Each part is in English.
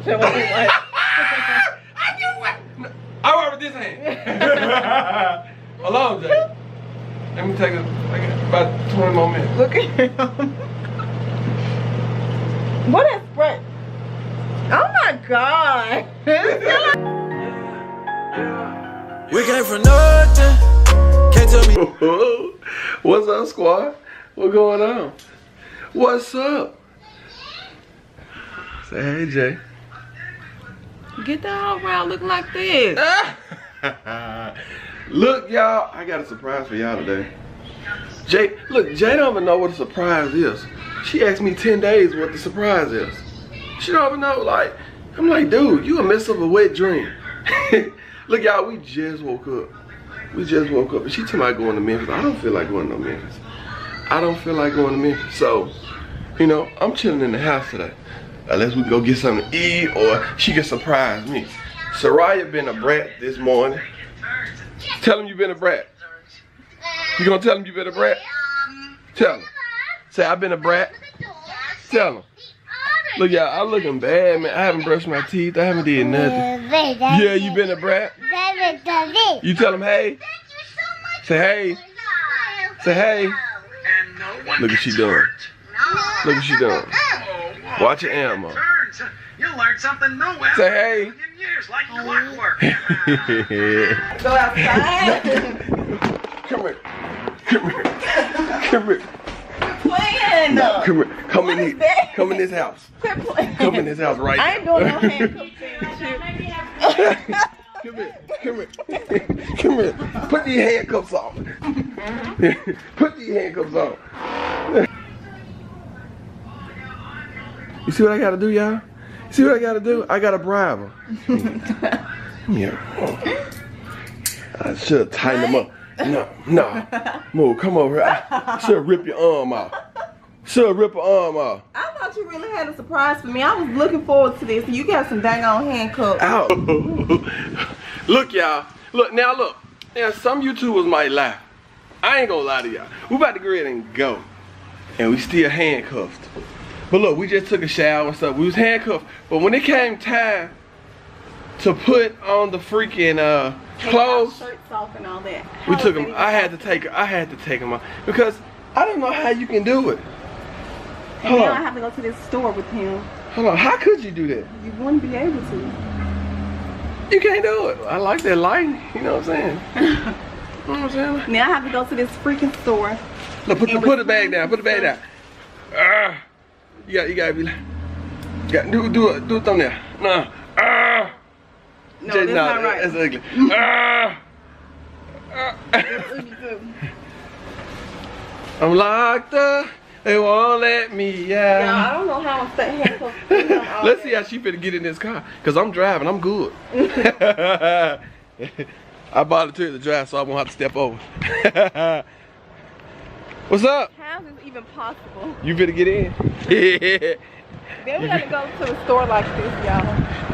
Show what you like. I knew it. I work with this hand. Hold on, Jay. Let me take about 20 more minutes. Look at him. What is spread? Oh my God. We came from nothing. Can't tell me. What's up, squad? What going on? What's up? Say hey, Jay. Get that whole round looking like this. Look, y'all, I got a surprise for y'all today. Jay, look, Jay don't even know what a surprise is. She asked me 10 days what the surprise is. She don't even know, like, I'm like, dude, you a mess of a wet dream. Look, y'all, we just woke up. We just woke up, and she told me I'm going to Memphis. I don't feel like going to Memphis. I don't feel like going to Memphis. So, you know, I'm chilling in the house today. Unless we go get something to eat, or she can surprise me. Soraya been a brat this morning. Tell him you been a brat. You gonna tell him you been a brat? Tell him. Say I been a brat. Tell him. Look, y'all, I'm looking bad, man. I haven't brushed my teeth. I haven't did nothing. Yeah, you been a brat? You tell him hey. Say hey. Say hey. Look what she doing. Look what she doing. Watch your ammo. You learn something new every Say hey. years like clockwork. Go outside. Come here. Come here. Come here. Playing. Come here. Come in here. Come in this house. Quit playing. Come in this house right now. I ain't doing no handcuffs shit. Come here. Come here. Come here. Put these handcuffs on. Put these handcuffs on. You see what I gotta do, y'all? See what I gotta do? I gotta bribe her. Yeah. I should tighten them up. No. Move, come over here. I should rip your arm off. Should rip her arm off. I thought you really had a surprise for me. I was looking forward to this, and you got some dang on handcuffs. Ow. Look, y'all. Look, now look. Now, some YouTubers might lie. I ain't gonna lie to y'all. We about to go ahead and go. And we still handcuffed. But look, we just took a shower and stuff. We was handcuffed. But when it came time to put on the freaking clothes, shirts off and all that. we took them. I had to take them off because I don't know how you can do it. And Hold now on. I have to go to this store with him. Hold on. How could you do that? You wouldn't be able to. You can't do it. I like that lighting. You know what I'm saying? You know what I'm saying? Now I have to go to this freaking store. Look, put the bag down. Put the bag down. You gotta be like, do a thumbnail. No. No, that's not right. That's ugly. That's ugly too. I'm locked up. They won't let me out. Yeah, I don't know how I'm stuck handcuffed. Let's see how she finna get in this car. Cause I'm driving. I'm good. I volunteered to drive, so I won't have to step over. What's up? How is this even possible? You finna get in? Yeah. Then we gotta go to the store like this, y'all.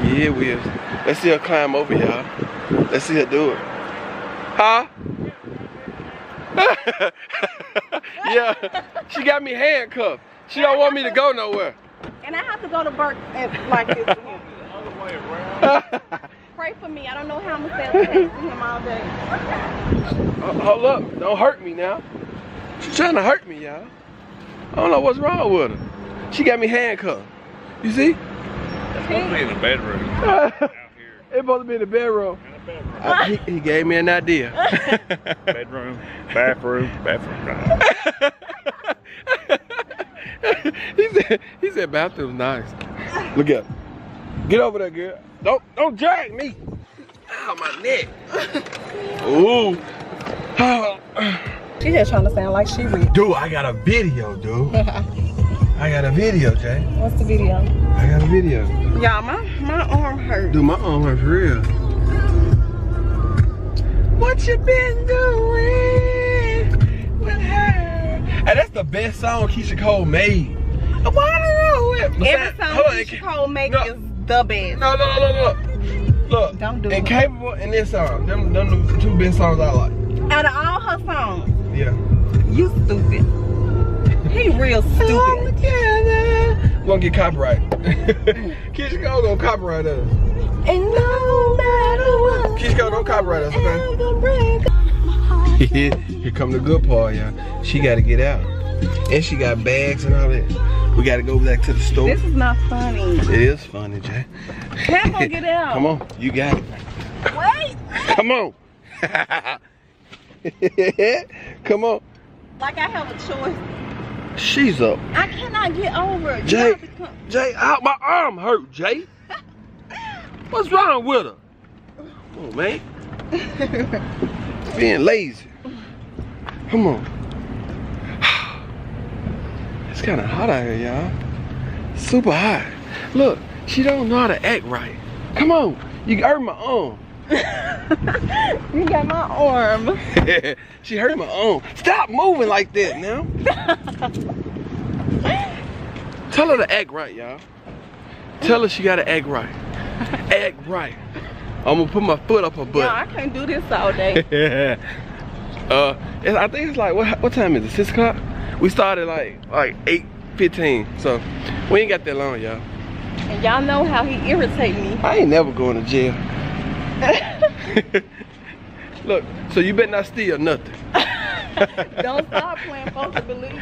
Yeah, we is. Let's see her climb over, y'all. Let's see her do it. Huh? Yeah, she got me handcuffed. She don't want me to go nowhere. And I have to go to work like this with him. Pray for me. I don't know how I'm gonna stay attached to him all day. Hold up. Don't hurt me now. She's trying to hurt me, y'all. I don't know what's wrong with her. She got me handcuffed. You see? It's supposed to be in the bedroom. Out here. It's supposed to be in the bedroom. In the bedroom. He gave me an idea. Bedroom, bathroom. he said bathroom's nice. Look at her. Get over there, girl. Don't drag me. Ow, my neck. Ooh. She's just trying to sound like she rich. Dude, I got a video, dude. I got a video, Jay. What's the video? I got a video. Y'all, my arm hurts. Dude, my arm hurts real. What you been doing with her? Hey, that's the best song Keisha Cole made. Why do I know it? Every song Keisha Cole make is the best. No. Look. Don't do it. Incapable and this song. Them the two best songs I like. Out of all her songs, Yeah. you stupid. He real stupid. We're gonna get copyright. Keisha Cole gonna copyright us. And no matter what. Keisha Cole don't copyright us, okay? Here come the good part, y'all. She gotta get out. And she got bags and all that. We gotta go back to the store. This is not funny. It is funny, Jay. Come on, get out. Come on, you got it. Wait. Come on. Come on. Like I have a choice. She's up. I cannot get over it. Jay, out my arm hurt, Jay. What's wrong with her? Come on, man. Being lazy. Come on. It's kind of hot out here, y'all. Super hot. Look, she don't know how to act right. Come on, you hurt my arm. You got my arm. She hurt my arm. Stop moving like that now. Tell her to act right, y'all. Tell her she gotta act right. Act right. I'm gonna put my foot up her butt. No, I can't do this all day. I think it's like, what time is it? 6 o'clock? We started like 8:15, so we ain't got that long, y'all. And y'all know how he irritate me. I ain't never going to jail. Look, so you better not steal nothing. Don't stop playing folks to believe you.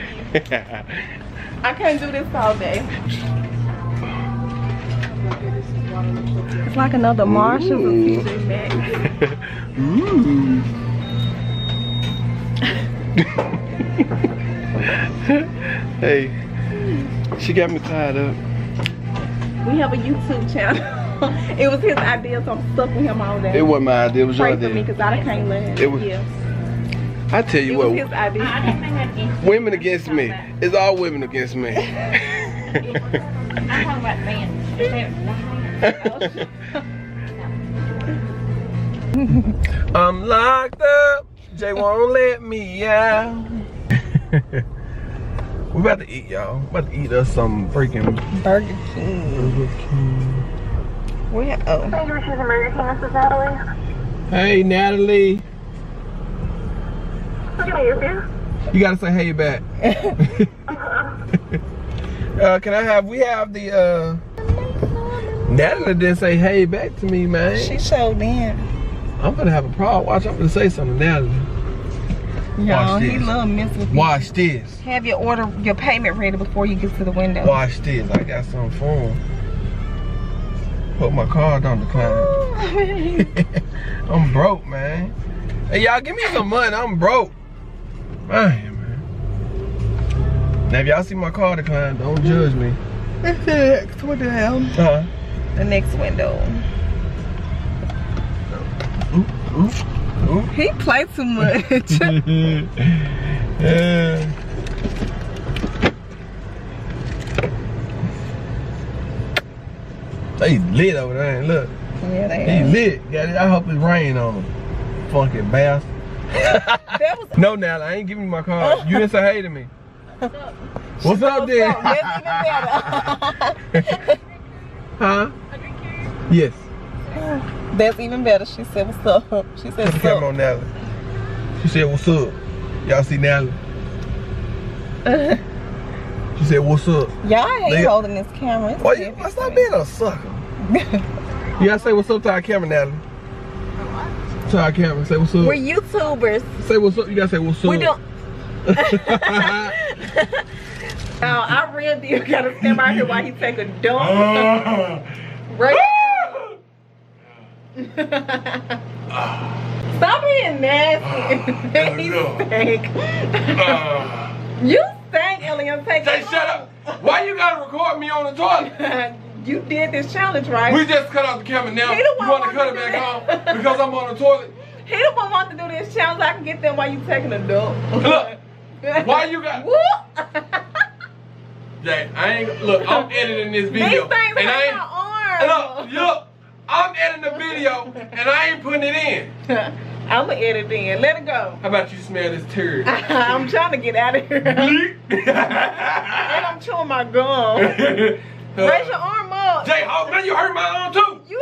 I can't do this all day. It's like another Marshalls or TJ Maxx. Ooh. Hey, she got me tied up. We have a YouTube channel. It was his idea, so I'm stuck with him all day. It wasn't my idea, it was your Pray idea. for me, because I can't let It was- yeah. I tell you It what, was his idea. women against me. It's all women against me. I'm talking about men. I'm locked up, Jay won't let me out. We're about to eat, y'all. We're about to eat us some freaking Burger King. Where? Oh. Thank you for choosing Burger King, Mrs. Natalie. Hey, Natalie. What can I hear you? You gotta say hey back. Can I have, we have the, Natalie didn't say hey back to me, man. She showed in. I'm gonna have a problem. Watch, I'm gonna say something to Natalie. Y'all, Watch he this. love messing with me. Watch this. Have your order, your payment ready before you get to the window. Watch this. I got something for him. Put my card on the decline. I'm broke, man. Hey, y'all, give me some money. I'm broke. Man. Now, if y'all see my card decline, don't judge me. What the hell? The next window. Ooh. He play too much. Yeah. They lit over there, ain't look. Yeah, they He lit. I hope it rain on him. Funky bastard. That was No, Natalie, I ain't giving you my card. You didn't say hey to me. What's up, then? That's even better. Huh? Yes. That's even better. She said, what's up? She said, Put the camera on Natalie. She said, what's up? Y'all see Natalie? She said, what's up? Y'all ain't Nigga. holding this camera. It's Why you heavy. stop being a sucker? You gotta say what's up to our camera, Natalie. To our camera, say what's up. We're YouTubers. Say what's up. You gotta say what's up. We don't. Now, I real deal gotta stand right here while he take a dump. Right. Stop being nasty. He stink. You stank, Elliot. Take Jay, shut up. Why you gotta record me on the toilet? You did this challenge, right? We just cut off the camera now. He the You one want to want cut to it do back that. on because I'm on the toilet? He the one want to do this challenge. I can get them while you taking a dump. Look, why you got? Whoop. Jay, I ain't look. I'm editing this video, These things and I hurt ain't. my arm. Look, I'm editing the video, and I ain't putting it in. I'm gonna edit in. Let it go. How about you smell this turd? I'm trying to get out of here. And I'm chewing my gum. Raise your arm up. Jay, oh man, you hurt my arm too. You.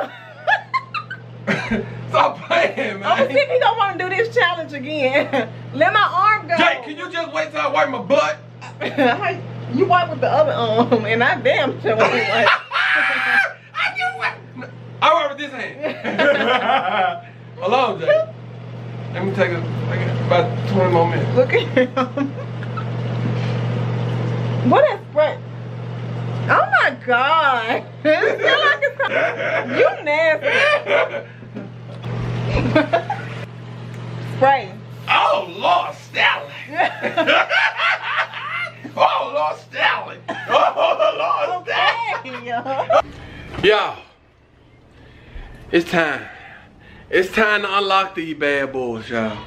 Stop playing, I'm gonna see man. if he don't want to do this challenge again. Let my arm go. Jay, can you just wait till I wipe my butt? You wipe with the other arm, and I damn sure was like. I wipe with this hand. Hold on, Jay. Let me take about 20 more minutes. Look at him. What is spray? Oh my God. It feel like it's you nasty. Spray. Oh, Lord Stanley. Oh, Lord Stanley. Oh, Lord Stanley. Y'all, it's time. It's time to unlock these bad boys, y'all.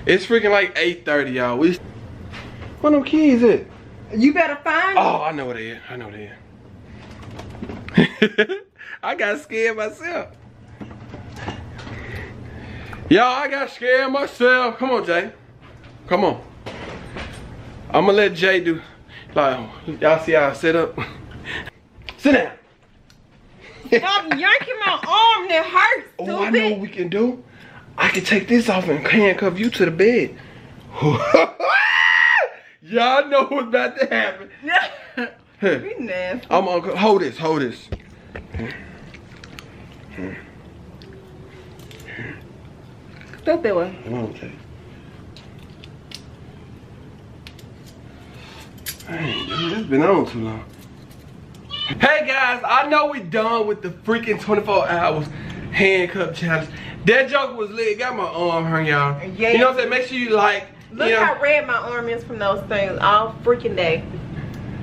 It's freaking like 8:30, y'all. Where them keys at? You better find them. Oh, I know where they is. I know they is. I got scared myself. Y'all, I got scared myself. Come on, Jay. Come on. I'm gonna let Jay do. Like, y'all see how I set up? Sit down. Stop yanking my arm. That hurts. Oh, I know what we can do. I can take this off and handcuff you to the bed. Y'all know what's about to happen. You nasty. I'm gonna hold this. Hold this. Stop that way. Come on, Jay. Dang, dude, it's been on too long. Hey guys, I know we done with the freaking 24 hours handcuff challenge. That joke was lit. Got my arm hurt, y'all. Yeah. You know what I'm saying? Make sure you like. Look you know, how red my arm is from those things all freaking day.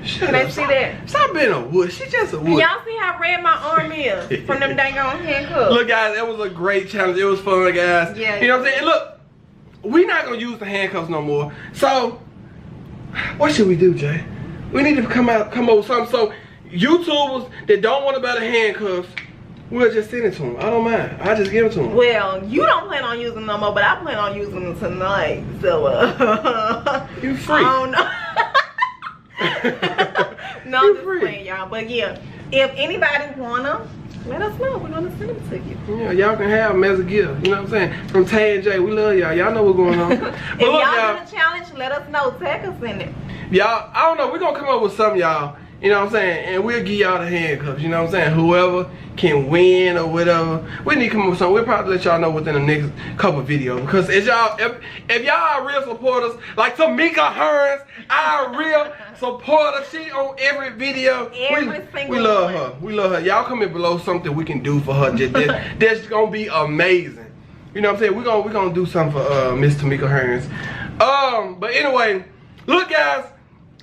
Can they see that? Stop being a wood. She just a wood. Y'all see how red my arm is from them dang on handcuffs? Look guys, it was a great challenge. It was fun, guys. Yeah. You know what I'm saying? And look, we not gonna use the handcuffs no more. So, what should we do, Jay? We need to come up with something. So, YouTubers that don't want to buy the handcuffs, we'll just send it to them. I don't mind. I just give it to them. Well, you don't plan on using them no more, but I plan on using them tonight. So, You free. I don't know. No, You just free. playing, y'all. But yeah, if anybody wanna, let us know. We're gonna send them to you. Yeah, y'all can have them as a gift. You know what I'm saying? From Tay and Jay, we love y'all. Y'all know what's going on. But If look, y'all y'all. do the challenge, let us know. Tag us in it. Y'all, I don't know. We're going to come up with something, y'all. You know what I'm saying? And we'll give y'all the handcuffs. You know what I'm saying? Whoever can win or whatever. We need to come up with something. We'll probably let y'all know within the next couple videos. Because if y'all are real supporters, like Tamika Hearns, our real supporter, she on every video. We love her. We love her. Y'all comment below something we can do for her. That's going to be amazing. You know what I'm saying? We're gonna do something for Miss Tamika Hearns. But anyway, look guys.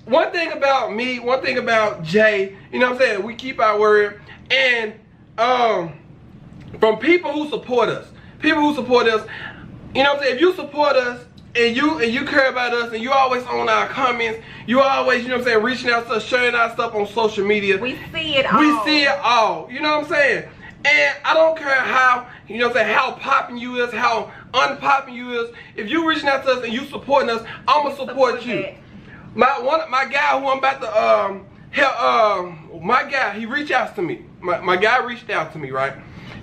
One thing about me, one thing about Jay, you know what I'm saying? We keep our word. And from people who support us, you know what I'm saying? If you support us and you care about us and you always on our comments, you always, you know what I'm saying, reaching out to us, sharing our stuff on social media. We see it all. We see it all. You know what I'm saying? And I don't care how, you know what I'm saying, how popping you is, how unpopping you is. If you reaching out to us and you supporting us, I'ma support you. My guy who I'm about to help, my guy, he reached out to me. My guy reached out to me, right?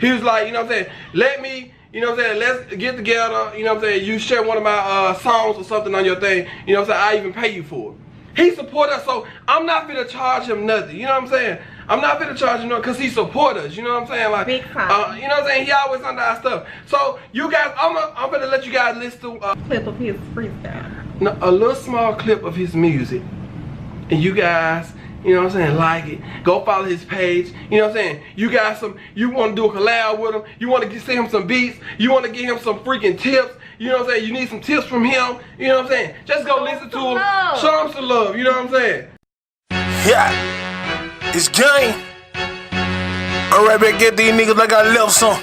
He was like, you know what I'm saying, let me, you know what I'm saying, let's get together, you know what I'm saying, you share one of my songs or something on your thing, you know what I'm saying, I even pay you for it. He support us, so I'm not finna charge him nothing, you know what I'm saying? I'm not finna charge him nothing because he support us, you know what I'm saying? Like, big time. you know what I'm saying, he always under our stuff. So, you guys, I'm gonna let you guys listen to Clip of his freestyle. a little small clip of his music, and you guys, you know what I'm saying, like it. Go follow his page. You know what I'm saying? You got you want to do a collab with him. You want to send him some beats. You want to give him some freaking tips. You know what I'm saying? You need some tips from him. You know what I'm saying? Just go listen to him. Show him some love. You know what I'm saying? Yeah, it's game. I'm right back at these niggas like I left some.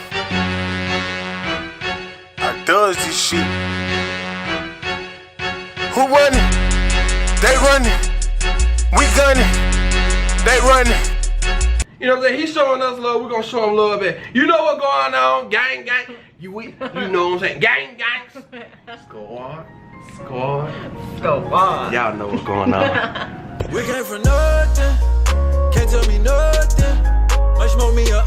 I does this shit. Who running? They running. We gunning. They running. You know what I'm saying? He's showing us love. We're going to show him love back. You know what's going on? Gang, gang. You know what I'm saying? Gang, gang. Squad. Y'all know what's going on. We came from nothing. Can't tell me nothing. Much more me a